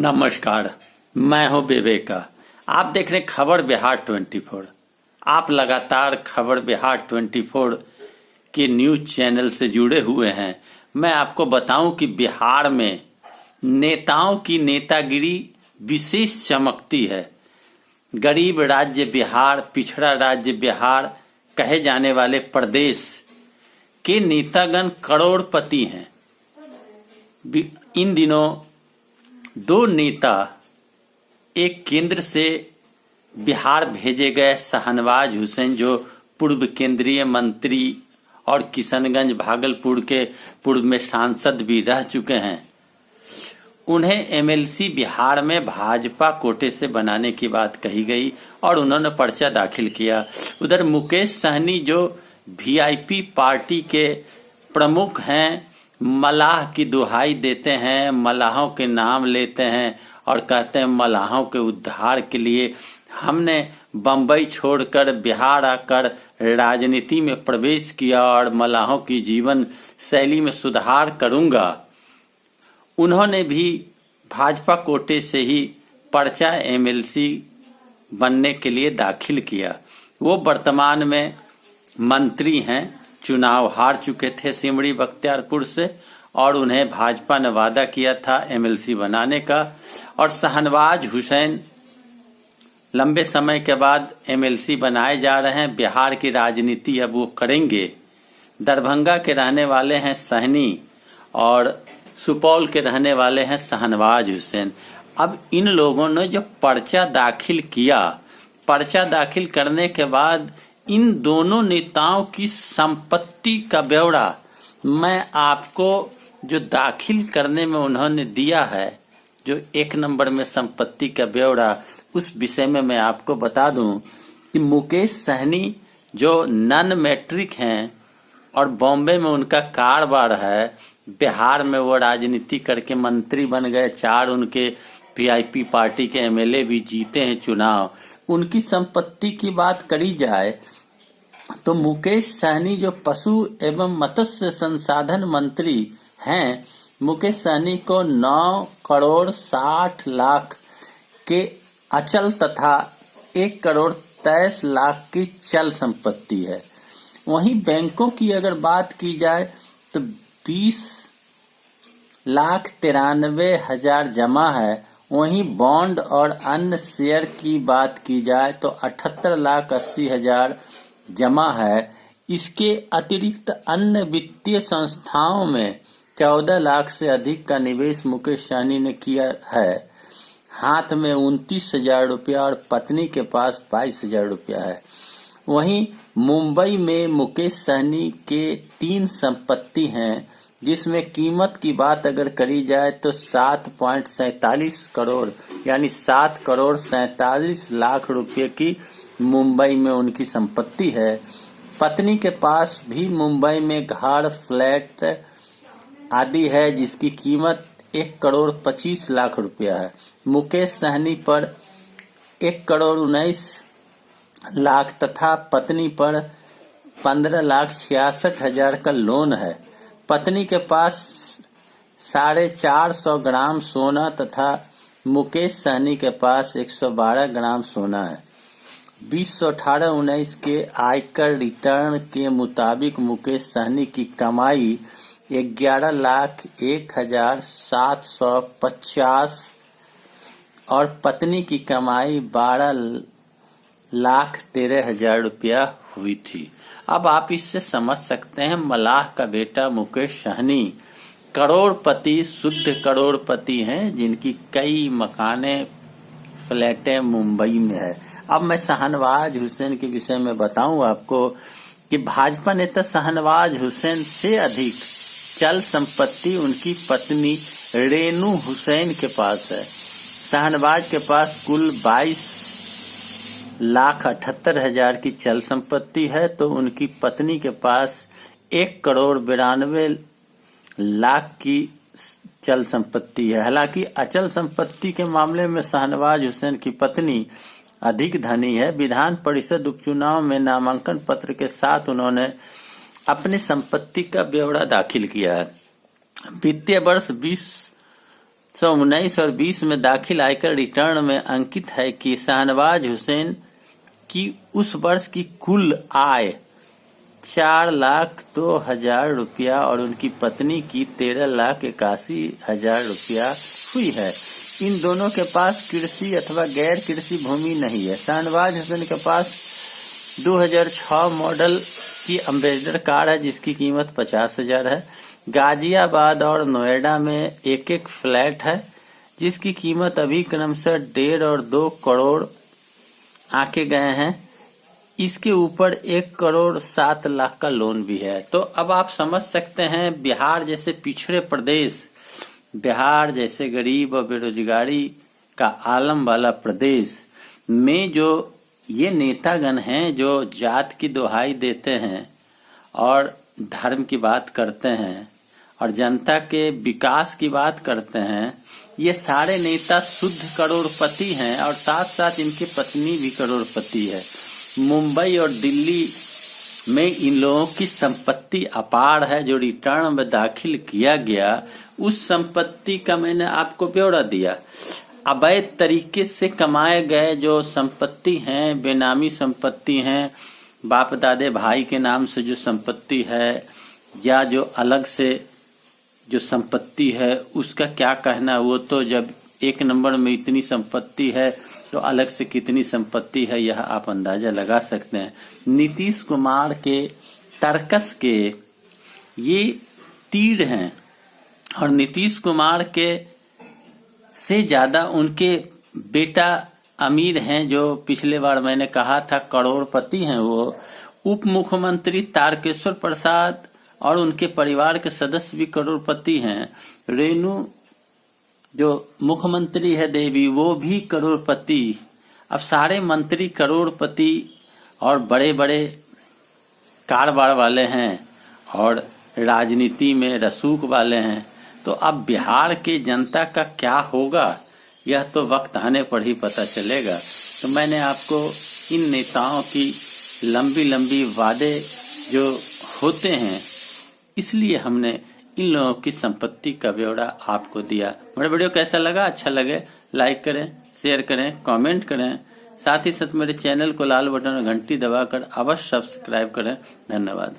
नमस्कार, मैं हूं विवेका। आप देख रहे खबर बिहार 24। आप लगातार खबर बिहार 24 के न्यूज चैनल से जुड़े हुए हैं। मैं आपको बताऊं कि बिहार में नेताओं की नेतागिरी विशेष चमकती है। गरीब राज्य बिहार, पिछड़ा राज्य बिहार कहे जाने वाले प्रदेश के नेतागण करोड़पति हैं। इन दिनों दो नेता एक केंद्र से बिहार भेजे गए शाहनवाज हुसैन, जो पूर्व केंद्रीय मंत्री और किशनगंज भागलपुर के पूर्व में सांसद भी रह चुके हैं, उन्हें एमएलसी बिहार में भाजपा कोटे से बनाने की बात कही गई और उन्होंने पर्चा दाखिल किया। उधर मुकेश सहनी जो वीआईपी पार्टी के प्रमुख हैं, मलाह की दुहाई देते हैं, मलाहों के नाम लेते हैं और कहते हैं मलाहों के उद्धार के लिए हमने बंबई छोड़कर बिहार आकर राजनीति में प्रवेश किया और मलाहों की जीवन शैली में सुधार करूंगा। उन्होंने भी भाजपा कोटे से ही पर्चा एमएलसी बनने के लिए दाखिल किया। वो वर्तमान में मंत्री हैं, चुनाव हार चुके थे सिमरी बख्तियारपुर से और उन्हें भाजपा ने वादा किया था एमएलसी बनाने का। और शाहनवाज हुसैन लंबे समय के बाद एमएलसी बनाए जा रहे हैं। बिहार की राजनीति अब वो करेंगे। दरभंगा के रहने वाले हैं सहनी और सुपौल के रहने वाले हैं शाहनवाज हुसैन। अब इन लोगों ने जो पर्चा दाखिल किया, पर्चा दाखिल करने के बाद इन दोनों नेताओं की संपत्ति का ब्यौरा मैं आपको जो दाखिल करने में उन्होंने दिया है, जो 1 नंबर में संपत्ति का ब्यौरा, उस विषय में मैं आपको बता दूं कि मुकेश सहनी जो नन मैट्रिक हैं और बॉम्बे में उनका कारोबार है, बिहार में वो राजनीति करके मंत्री बन गए, 4 उनके वीआईपी पार्टी के एमएलए भी जीते हैं चुनाव। उनकी संपत्ति की बात करी जाए तो मुकेश सहनी जो पशु एवं मत्स्य संसाधन मंत्री हैं, मुकेश सहनी को 9 करोड़ 60 लाख के अचल तथा 1 करोड़ 23 लाख की चल संपत्ति है। वहीं बैंकों की अगर बात की जाए तो 20,93,000 जमा है। वहीं बॉन्ड और अन्य शेयर की बात की जाए तो 78,80,000 जमा है। इसके अतिरिक्त अन्य वित्तीय संस्थाओं में 14 लाख से अधिक का निवेश मुकेश सहनी ने किया है। हाथ में 29,000 रुपया और पत्नी के पास 22,000 रुपया है। वहीं मुंबई में मुकेश सहनी के 3 संपत्ति हैं, जिसमें कीमत की बात अगर करी जाए तो 7.47 करोड़ यानी 7 करोड़ 47 लाख रुपए की मुंबई में उनकी संपत्ति है। पत्नी के पास भी मुंबई में घर, फ्लैट आदि है, जिसकी कीमत 1 करोड़ 25 लाख रुपया है। मुकेश सहनी पर 1 करोड़ 19 लाख तथा पत्नी पर 15,66,000 का लोन है। पत्नी के पास 450 ग्राम सोना तथा मुकेश सहनी के पास 112 ग्राम सोना है। 2018-19 के आयकर रिटर्न के मुताबिक मुकेश सहनी की कमाई 11,01,750 और पत्नी की कमाई 12,13,000 रुपया हुई थी। अब आप इससे समझ सकते हैं, मलाह का बेटा मुकेश सहनी करोड़पति, शुद्ध करोड़पति हैं, जिनकी कई मकाने, फ्लैटें मुंबई में है। अब मैं शाहनवाज हुसैन के विषय में बताऊं आपको कि भाजपा नेता शाहनवाज हुसैन से अधिक चल संपत्ति उनकी पत्नी रेनू हुसैन के पास है। शाहनवाज के पास कुल 22,78,000 की चल संपत्ति है, तो उनकी पत्नी के पास 1 करोड़ 92 लाख की चल संपत्ति है। हालांकि अचल संपत्ति के मामले में शाहनवाज हुसैन की पत्नी अधिक धनी है। विधान परिषद उपचुनाव में नामांकन पत्र के साथ उन्होंने अपनी संपत्ति का ब्यौरा दाखिल किया है। वित्तीय वर्ष 19 और 20 में दाखिल आयकर रिटर्न में अंकित है कि शाहनवाज हुसैन की उस वर्ष की कुल आय 4,02,000 रुपया और उनकी पत्नी की 13,81,000 रुपया हुई है। इन दोनों के पास कृषि अथवा गैर कृषि भूमि नहीं है। शाहनवाज हुसैन के पास 2006 मॉडल की अम्बेसडर कार है जिसकी कीमत 50,000 है। गाजियाबाद और नोएडा में एक एक फ्लैट है जिसकी कीमत अभी क्रमशः 1.5 और 2 करोड़ आके गए हैं। इसके ऊपर 1,07,00,000 का लोन भी है। तो अब आप समझ सकते हैं बिहार जैसे पिछड़े प्रदेश, बिहार जैसे गरीब और बेरोजगारी का आलम वाला प्रदेश में जो ये नेतागण हैं जो जात की दुहाई देते हैं और धर्म की बात करते हैं और जनता के विकास की बात करते हैं, ये सारे नेता शुद्ध करोड़पति हैं और साथ साथ इनकी पत्नी भी करोड़पति है। मुंबई और दिल्ली में इन लोगों की संपत्ति अपार है। जो रिटर्न में दाखिल किया गया उस संपत्ति का मैंने आपको ब्यौरा दिया। अवैध तरीके से कमाए गए जो संपत्ति हैं, बेनामी संपत्ति हैं, बाप दादे भाई के नाम से जो संपत्ति है या जो अलग से जो संपत्ति है उसका क्या कहना। वो तो जब एक नंबर में इतनी संपत्ति है तो अलग से कितनी संपत्ति है यह आप अंदाजा लगा सकते हैं। नीतीश कुमार के तर्कस के ये तीर हैं और नीतीश कुमार के से ज्यादा उनके बेटा अमीर हैं जो पिछले बार मैंने कहा था करोड़पति हैं। वो उप मुख्यमंत्री तारकेश्वर प्रसाद और उनके परिवार के सदस्य भी करोड़पति हैं। रेणु जो मुख्यमंत्री है देवी वो भी करोड़पति। अब सारे मंत्री करोड़पति और बड़े बड़े कारोबार वाले हैं और राजनीति में रसूख वाले हैं। तो अब बिहार की जनता का क्या होगा यह तो वक्त आने पर ही पता चलेगा। तो मैंने आपको इन नेताओं की लंबी लंबी वादे जो होते हैं इसलिए हमने इन लोगों की संपत्ति का ब्यौरा आपको दिया। मेरा वीडियो कैसा लगा? अच्छा लगे लाइक करें, शेयर करें, कमेंट करें। साथ ही साथ मेरे चैनल को लाल बटन और घंटी दबाकर अवश्य सब्सक्राइब करें। धन्यवाद।